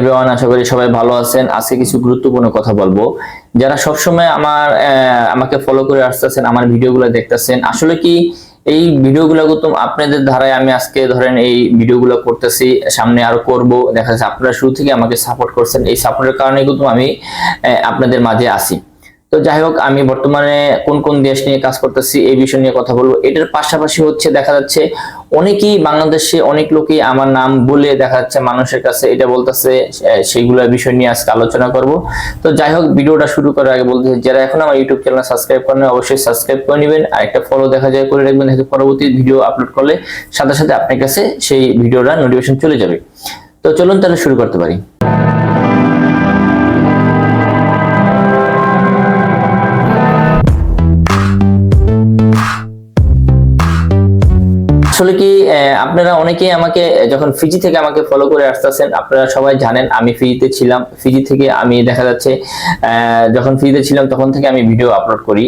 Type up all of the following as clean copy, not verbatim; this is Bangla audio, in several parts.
এভরিওয়ান, আশা করি সবাই ভালো আছেন। আজকে কিছু গুরুত্বপূর্ণ কথা বলবো। যারা সবসময় আমাকে ফলো করে আসতেছেন, আমার ভিডিওগুলো দেখতেছেন, আসলে কি এই ভিডিওগুলো তো আপনাদের ধারায় আমি আজকে ধরেন এই ভিডিওগুলো করতেছি, সামনে আরো করব। দেখা যাচ্ছে আপনারা শুরু থেকে আমাকে সাপোর্ট করছেন, এই সাপোর্টের কারণে কিন্তু আমি আপনাদের মাঝে আসি। তো যাই হোক, আমি বর্তমানে কোন কোন দেশ নিয়ে কাজ করতেছি এই বিষয় নিয়ে কথা বলবো। এটার পাশাপাশি হচ্ছে দেখা যাচ্ছে অনেকেই বাংলাদেশে অনেক লোকই আমার নাম বলে দেখা যাচ্ছে মানুষের কাছে এটা বলতেছে, সেইগুলো বিষয় নিয়ে আজকে আলোচনা করব। তো যাই হোক, ভিডিওটা শুরু করার আগে বলতে যারা এখন আমার ইউটিউব চ্যানেল সাবস্ক্রাইব করেন অবশ্যই সাবস্ক্রাইব করে নেবেন, আর একটা ফলো দেখা যায় করে রাখবেন, পরবর্তী ভিডিও আপলোড করলে সাথে সাথে আপনার কাছে সেই ভিডিওটা নোটিফিকেশন চলে যাবে। তো চলুন তাহলে শুরু করতে পারি। আসলে কি আপনারা অনেকেই আমাকে যখন ফিজি থেকে আমাকে ফলো করে আসতেছেন, আপনারা সবাই জানেন আমি ফিজিতে ছিলাম। ফিজি থেকে আমি দেখা যাচ্ছে যখন ফিজিতে ছিলাম তখন থেকে আমি ভিডিও আপলোড করি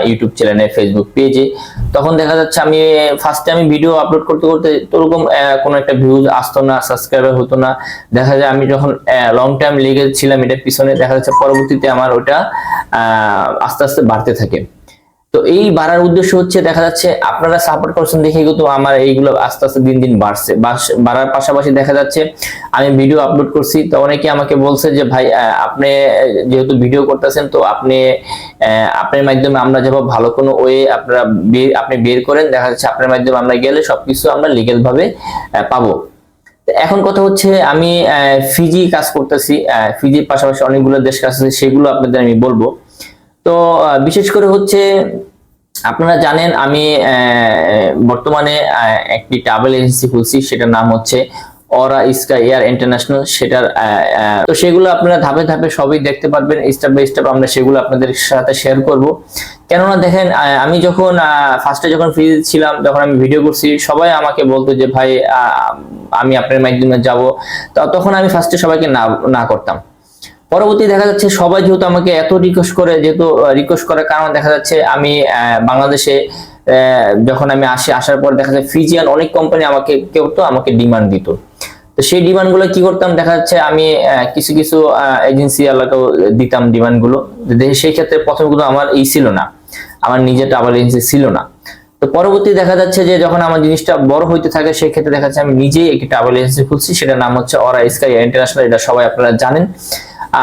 ইউটিউব চ্যানেলে, ফেসবুক পেজে। তখন দেখা যাচ্ছে আমি ফার্স্টে আমি ভিডিও আপলোড করতে করতে ওরকম কোনো একটা ভিউজ আসতো না, সাবস্ক্রাইবার হতো না। দেখা যায় আমি যখন লং টাইম লেগেছিলাম এটার পিছনে, দেখা যাচ্ছে পরবর্তীতে আমার ওটা আস্তে আস্তে বাড়তে থাকে। তো এই বাড়ার উদ্দেশ্য হচ্ছে দেখা যাচ্ছে আপনারা সাপোর্ট করছেন দেখে কিন্তু আমার এইগুলো আস্তে আস্তে দিন দিন বাড়ছে। বাড়ার পাশাপাশি দেখা যাচ্ছে আমি ভিডিও আপলোড করছি, তো অনেকে আমাকে বলছে যে ভাই আপনি যেহেতু ভিডিও করতেছেন, তো আপনার মাধ্যমে আমরা যাব ভালো কোনো ওয়ে আপনি বের করেন, দেখা যাচ্ছে আপনার মাধ্যমে আমরা গেলে সবকিছু আমরা লিগ্যাল ভাবে পাবো। এখন কথা হচ্ছে আমি ফিজি কাজ করতেছি, ফিজির পাশাপাশি অনেকগুলো দেশ কাজ আছে, সেগুলো আপনাদের আমি বলবো। তো বিশেষ করে হচ্ছে আপনারা জানেন আমি বর্তমানে একটি ট্রাভেল এজেন্সি খুলছি, সেটার নাম হচ্ছে অরা স্কাই এয়ার ইন্টারন্যাশনাল। সেটার তো সেগুলো আপনারা ধাপে ধাপে সবই দেখতে পারবেন, স্টেপ বাই স্টেপ আমরা সেগুলো আপনাদের সাথে শেয়ার করব। কেননা দেখেন, আমি যখন ফার্স্টে যখন ফ্রি ছিলাম, যখন আমি ভিডিও করছি, সবাই আমাকে বলতো যে ভাই আমি আপনার মাধ্যমে যাব। তো তখন আমি ফার্স্টে সবাইকে না না করতাম। পরবর্তী দেখা যাচ্ছে সবাই যেহেতু আমাকে এত রিকোয়েস্ট করে, যেহেতু রিকোয়েস্ট করার কারণে দেখা যাচ্ছে আমি বাংলাদেশে যখন আমি আসার পর দেখা যায় ফিজিয়ান অনেক কোম্পানি আমাকে ডিমান্ড দিত। তো সেই ডিমান্ড গুলো কি করতাম, দেখা যাচ্ছে আমি কিছু কিছু এজেন্সি এলাকাও দিতাম ডিমান্ড গুলো। সেই ক্ষেত্রে প্রথম কিন্তু আমার ছিল না, আমার নিজের ট্রাভেল এজেন্সি ছিল না। তো পরবর্তী দেখা যাচ্ছে যে যখন আমার জিনিসটা বড় হইতে থাকে, সেই ক্ষেত্রে দেখা যাচ্ছে আমি নিজেই একটি ট্রাভেল এজেন্সি খুলছি, সেটার নাম হচ্ছে অরা স্কাই ইন্টারন্যাশনাল। এটা সবাই আপনারা জানেন।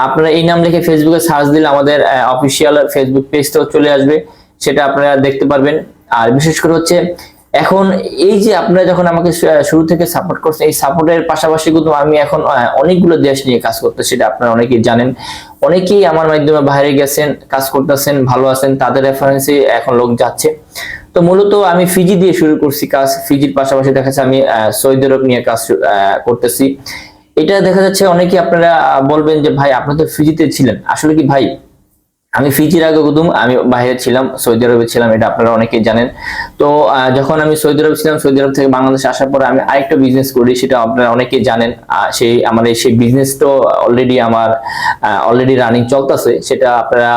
আপনারা এই নাম লিখে ফেসবুকে সার্চ দিলে আমাদের অফিসিয়াল ফেসবুক পেজটাও চলে আসবে, সেটা আপনারা দেখতে পারবেন। আর বিশেষ করে হচ্ছে এখন এই যে আপনারা যখন আমাকে শুরু থেকে সাপোর্ট করছেন, এই সাপোর্টের পাশাপাশি কিন্তু আমি এখন অনেকগুলো দেশ নিয়ে কাজ করতে, সেটা আপনারা অনেকেই জানেন। অনেকেই আমার মাধ্যমে বাইরে গেছেন, কাজ করতেছেন, ভালো আছেন, তাদের রেফারেন্সে এখন লোক যাচ্ছে। তো মূলত আমি ফিজি দিয়ে শুরু করছি কাজ। ফিজির পাশাপাশি দেখা যাচ্ছে আমি সৌদি আরব নিয়ে কাজ করতেছি। এটা দেখা যাচ্ছে অনেকে আপনারা বলবেন যে ভাই আপনি তো ফিজিতে ছিলেন। আসলে কি ভাই, আমি ফিজির আগে আমি বাইরে ছিলাম, সৌদি আরবে ছিলাম, এটা আপনারা অনেকেই জানেন। তো যখন আমি সৌদি আরব ছিলাম, সৌদি আরব থেকে বাংলাদেশে আসার পর আমি আরেকটা বিজনেস করি, সেটা আপনারা অনেকেই জানেন। সেই বিজনেস তো অলরেডি রানিং চলতেছে, সেটা আপনারা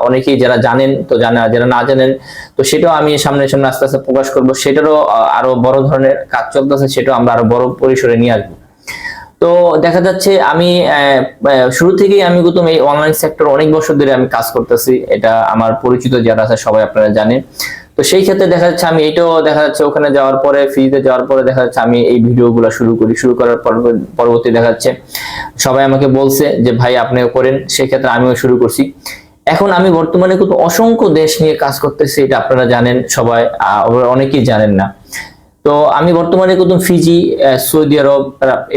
অনেকেই যারা জানেন তো জানা, যারা না জানেন তো সেটাও আমি সামনে আস্তে আস্তে প্রকাশ করব। সেটারও আরো বড় ধরনের কাজ চলতেছে, সেটাও আমরা আরো বড় পরিসরে নিয়ে আসবো। তো দেখা যাচ্ছে আমি শুরু থেকেই আমি এই অনলাইন সেক্টর অনেক বছর ধরে আমি কাজ করতেছি, এটা আমার পরিচিত যারা আছে সবাই আপনারা জানেন। তো সেই ক্ষেত্রে দেখা যাচ্ছে আমি এটাও দেখা যাচ্ছে ওখানে যাওয়ার পরে, ফ্রিতে যাওয়ার পরে দেখা যাচ্ছে আমি এই ভিডিওগুলো শুরু করার পরবর্তী দেখা যাচ্ছে সবাই আমাকে বলছে যে ভাই আপনিও করেন, সেই ক্ষেত্রে আমিও শুরু করছি। এখন আমি বর্তমানে কিন্তু অসংখ্য দেশ নিয়ে কাজ করতেছি, এটা আপনারা জানেন সবাই, অনেকেই জানেন না। তো আমি বর্তমানে কিন্তু ফিজি, সৌদি আরব,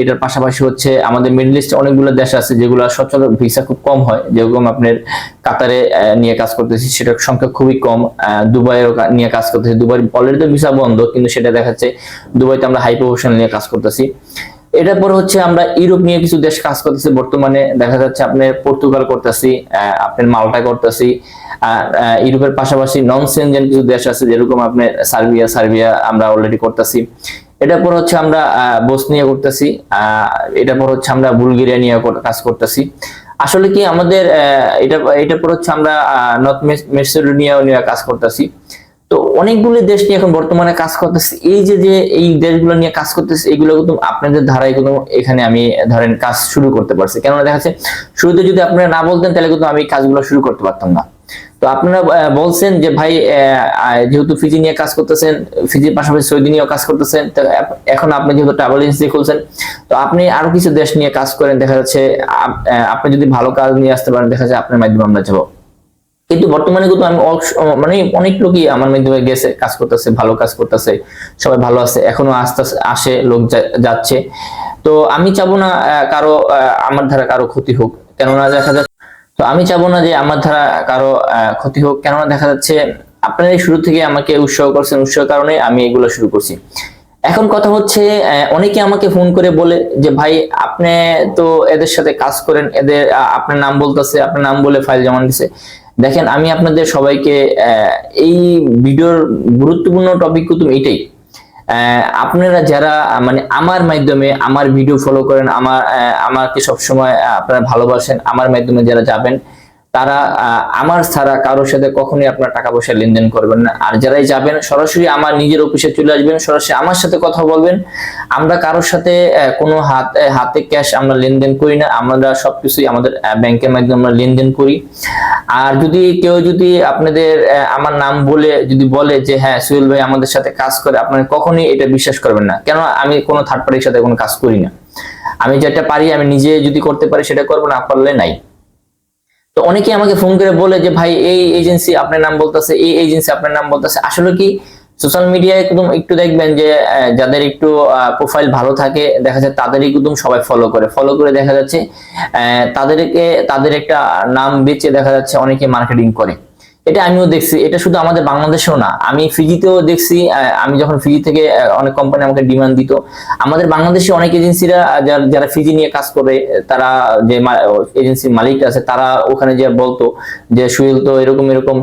এটার পাশাপাশি হচ্ছে আমাদের মিডল ইস্টে অনেকগুলো দেশ আছে যেগুলো সচরাচর ভিসা খুব কম হয়, যেরকম আপনার কাতারে নিয়ে কাজ করতেছি, সেটার সংখ্যা খুবই কম। দুবাইয়ের নিয়ে কাজ করতেছি, দুবাই অলরেডি তো ভিসা বন্ধ, কিন্তু সেটা দেখাচ্ছে দুবাইতে আমরা হাই প্রফেশনাল নিয়ে কাজ করতেছি। এটার পর হচ্ছে আমরা ইউরোপ নিয়ে কিছু দেশ কাজ করতেছি, বর্তমানে দেখা যাচ্ছে আপনার পর্তুগাল করতেছি, আপনার মাল্টা করতেছি। ইউরোপের পাশাপাশি নন সেনজেন কিছু দেশ আছে, যেরকম আপনার সার্বিয়া আমরা অলরেডি করতেছি। এটার পর হচ্ছে আমরা বসনিয়া করতেছি, এটার পর হচ্ছে আমরা বুলগেরিয়া নিয়ে কাজ করতেছি। আসলে কি আমাদের এটার পর হচ্ছে আমরা নর্থ মেসিডোনিয়া নিয়ে কাজ করতেছি। তো অনেকগুলো দেশ নিয়ে এখন বর্তমানে কাজ করতেছে। এই যে যে এই দেশগুলো নিয়ে কাজ করতেছে, এগুলো কিন্তু আপনাদের ধারায় কিন্তু এখানে আমি ধরেন কাজ শুরু করতে পারছি। কেননা দেখা যাচ্ছে শুরুতে যদি আপনারা না বলতেন তাহলে কিন্তু আমি কাজগুলো শুরু করতে পারতাম না। তো আপনারা বলছেন যে ভাই যেহেতু ফিজি নিয়ে কাজ করতেছেন, ফিজির পাশাপাশি সৌদি নিয়েও কাজ করতেছেন, তো এখন আপনি যেহেতু ট্রাভেল এজেন্সি খুলছেন, তো আপনি আরো কিছু দেশ নিয়ে কাজ করেন, দেখা যাচ্ছে আপনি যদি ভালো কাজ নিয়ে আসতে পারেন, দেখা যাচ্ছে আপনার মাধ্যমে আমরা যাবো। কিন্তু বর্তমানে কিন্তু আমি মানে অনেক লোকই আমার মাধ্যমে গেছে, কাজ করতেছে, ভালো কাজ করতেছে, সবাই ভালো আছে, এখনো আস্তে আসে লোক যাচ্ছে। তো আমি চাবো না কারো আমার দ্বারা কারো ক্ষতি হোক, কেননা দেখা যাচ্ছে, তো আমি চাবো না যে আমার দ্বারা কারো ক্ষতি হোক, কেননা দেখা যাচ্ছে আপনারা শুরু থেকে আমাকে উৎসাহ করছেন, উৎসাহের কারণে আমি এগুলো শুরু করছি। এখন কথা হচ্ছে অনেকে আমাকে ফোন করে বলে যে ভাই আপনি তো এদের সাথে কাজ করেন, এদের আপনার নাম বলতেছে, আপনার নাম বলে ফাইল জমা দিছে। দেখেন আমি আপনাদের সবাইকে এই ভিডিওর গুরুত্বপূর্ণ টপিক কিন্তু এটাই, আপনারা যারা মানে আমার মাধ্যমে আমার ভিডিও ফলো করেন, আমাকে সবসময় আপনারা ভালোবাসেন, আমার মাধ্যমে যারা যাবেন তারা আমার ছাড়া কারোর সাথে কখনোই আপনার টাকা পয়সা লেনদেন করবেন না। আর যারাই যাবেন সরাসরি আমার নিজের অফিসে চলে আসবেন, সরাসরি আমার সাথে কথা বলবেন। আমরা কারোর সাথে কোনো হাতে ক্যাশ আমরা লেনদেন করি না, আমরা সবকিছুই আমাদের ব্যাংকের মাধ্যমে আমরা লেনদেন করি। আর যদি কেউ যদি আপনাদের আমার নাম বলে যদি বলে যে হ্যাঁ সোহেল ভাই আমাদের সাথে কাজ করে, আপনারা কখনোই এটা বিশ্বাস করবেন না, কেন আমি কোনো থার্ড পার্টির সাথে কোনো কাজ করি না। আমি যেটা পারি আমি নিজে যদি করতে পারি সেটা করবো, না পারলে নাই। তো অনেকে আমাকে ফোন করে বলে যে ভাই এই এজেন্সি আপনার নাম বলতেছে, এই এজেন্সি আপনার নাম বলতেছে। আসলে কি সোশ্যাল মিডিয়ায় একদম একটু দেখবেন যে যাদের একটু প্রোফাইল ভালো থাকে, দেখা যায় তাদেরই একদম সবাই ফলো করে দেখা যাচ্ছে তাদের একটা নাম বেচে দেখা যাচ্ছে অনেকে মার্কেটিং করে। এটা আমিও দেখছি, এটা শুধু আমাদের বাংলাদেশেও না, আমি ফিজিতেও দেখছি। আমি যখন ফিজি থেকে অনেক কোম্পানি আমাকে ডিমান্ড দিত, আমাদের বাংলাদেশে অনেক এজেন্সিরা যারা ফিজি নিয়ে কাজ করে, তারা যে এজেন্সির মালিক আছে তারা ওখানে যে বলতো যে সোহেল তো এরকম এরকম,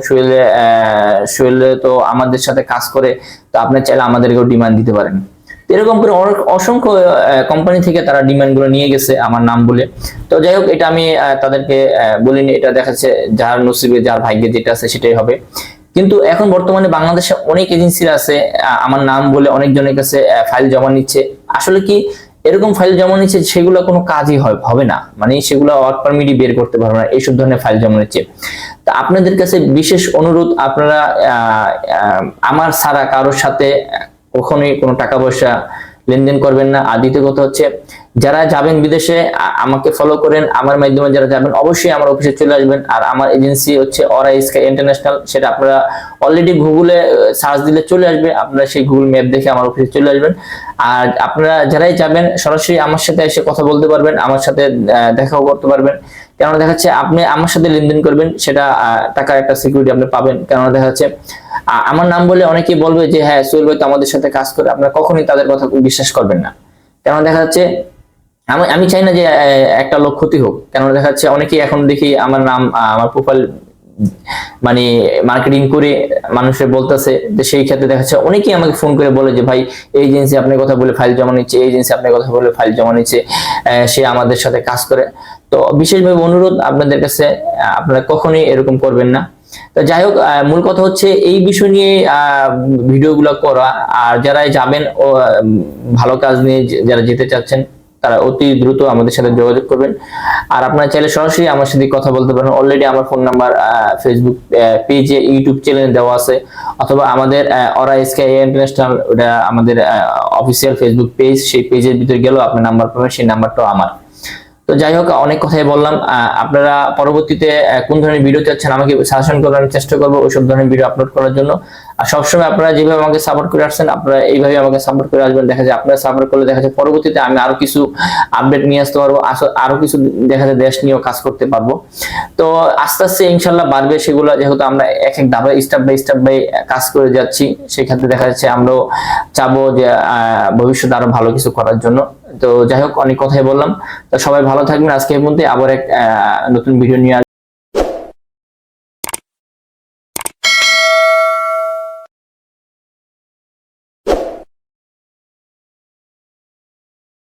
সোহেল তো আমাদের সাথে কাজ করে, তো আপনি চাইলে আমাদেরকেও ডিমান্ড দিতে পারেন। এরকম করে অসংখ্য কোম্পানি থেকে তারা ডিমান্ড গুলো নিয়ে গেছে আমার নাম বলে। তো যাই হোক, এটা আমি তাদেরকে বলিনি, এটা দেখাচ্ছে যার নসিবে যার ভাগ্যে যেটা আছে সেটাই হবে। কিন্তু এখন বর্তমানে বাংলাদেশে অনেক এজেন্সিরা আছে আমার নাম বলে অনেকজনের কাছে ফাইল জমা নিচ্ছে। আসলে কি এরকম ফাইল জমা নিচ্ছে সেগুলো কোনো কাজই হবে না, মানে সেগুলো ওয়ার্ক পারমিটই বের করতে পারবে না, এইসব ধরনের ফাইল জমা নিচ্ছে। তা আপনাদের কাছে বিশেষ অনুরোধ, আপনারা আমার ছাড়া কারোর সাথে কখনোই কোনো টাকা পয়সা লেনদেন করবেন না। আর দ্বিতীয় কথা হচ্ছে যারা যাবেন বিদেশে আমাকে ফলো করেন, আমার মাধ্যমে যারা যাবেন অবশ্যই আমার অফিসে চলে আসবেন। আর আমার এজেন্সি হচ্ছে অরা স্কাই ইন্টারন্যাশনাল, সেটা আপনারা অলরেডি গুগলে সার্চ দিলে চলে আসবে, আপনারা সেই গুগল ম্যাপ দেখে আমার অফিসে চলে আসবেন। আর আপনারা যারাই যাবেন সরাসরি আমার সাথে এসে কথা বলতে পারবেন, আমার সাথে দেখাও করতে পারবেন। কেননা দেখা যাচ্ছে আপনি আমার সাথে লেনদেন করবেন, সেটা টাকার একটা সিকিউরিটি আপনি পাবেন। কেননা দেখা যাচ্ছে আমার নাম বলে অনেকেই বলবে যে হ্যাঁ সোহেল ভাই তো আমাদের সাথে কাজ করে, আপনারা কখনোই তাদের কথা বিশ্বাস করবেন না। কেননা দেখা যাচ্ছে আমি চাই না যে একটা লোক ক্ষতি হোক। কেননা দেখা যাচ্ছে অনেকেই এখন দেখি আমার নাম আমার প্রোফাইল মানে মার্কেটিং করে মানুষের বলতেছে, যে সেই ক্ষেত্রে দেখা যাচ্ছে অনেকেই আমাকে ফোন করে বলে যে ভাই এই এজেন্সি আপনার কথা বলে ফাইল জমা নিচ্ছে, এই এজেন্সি আপনার কথা বলে ফাইল জমা নিচ্ছে, সে আমাদের সাথে কাজ করে। তো বিশেষভাবে অনুরোধ আপনাদের কাছে, আপনারা কখনোই এরকম করবেন না। তো যাই হোক, মূল কথা হচ্ছে এই বিষয় নিয়ে ভিডিওগুলো করা। আর যারা যাবেন ও ভালো কাজ নিয়ে যারা যেতে চাচ্ছেন তারা অতি দ্রুত আমাদের সাথে যোগাযোগ করবেন। আর আপনারা চাইলে সরাসরি আমার সাথে কথা বলতে পারেন, অলরেডি আমার ফোন নাম্বার ফেসবুক পেজে, ইউটিউব চ্যানেলে দেওয়া আছে, অথবা আমাদের অরা স্কাই ইন্টারন্যাশনাল, ওটা আমাদের অফিসিয়াল ফেসবুক পেজ, সেই পেজের ভিতরে গেলেও আপনার নাম্বার পাবেন, সেই নাম্বারটাও আমার। তো যাই হোক, অনেক কথাই বললাম। আপনারা পরবর্তীতে কোন ধরনের ভিডিও চাচ্ছেন আমাকে সাজেশন করার চেষ্টা করবো ওইসব ধরনের ভিডিও আপলোড করার জন্য। আর সবসময় আপনারা যেভাবে আমাকে সাপোর্ট করে আসছেন, আপনারা এইভাবে আমাকে সাপোর্ট করে আসবেন। দেখা যায় আপনারা সাপোর্ট করলে দেখা যায় পরবর্তীতে আমি আরো কিছু আপডেট নিয়ে আসতে পারবো, আরো কিছু দেখা যায় দেশ নিয়েও কাজ করতে পারবো। তো আস্তে আস্তে ইনশাল্লাহ বাড়বে সেগুলো, যেহেতু আমরা এক এক ধাপে স্টেপ বাই কাজ করে যাচ্ছি। সেক্ষেত্রে দেখা যাচ্ছে আমরাও চাবো যে ভবিষ্যতে আরো ভালো কিছু করার জন্য। তো যাই হোক, অনেক কথাই বললাম। তো সবাই ভালো থাকবেন। আজকে এই পর্যন্ত, আবার এক নতুন ভিডিও নিয়ে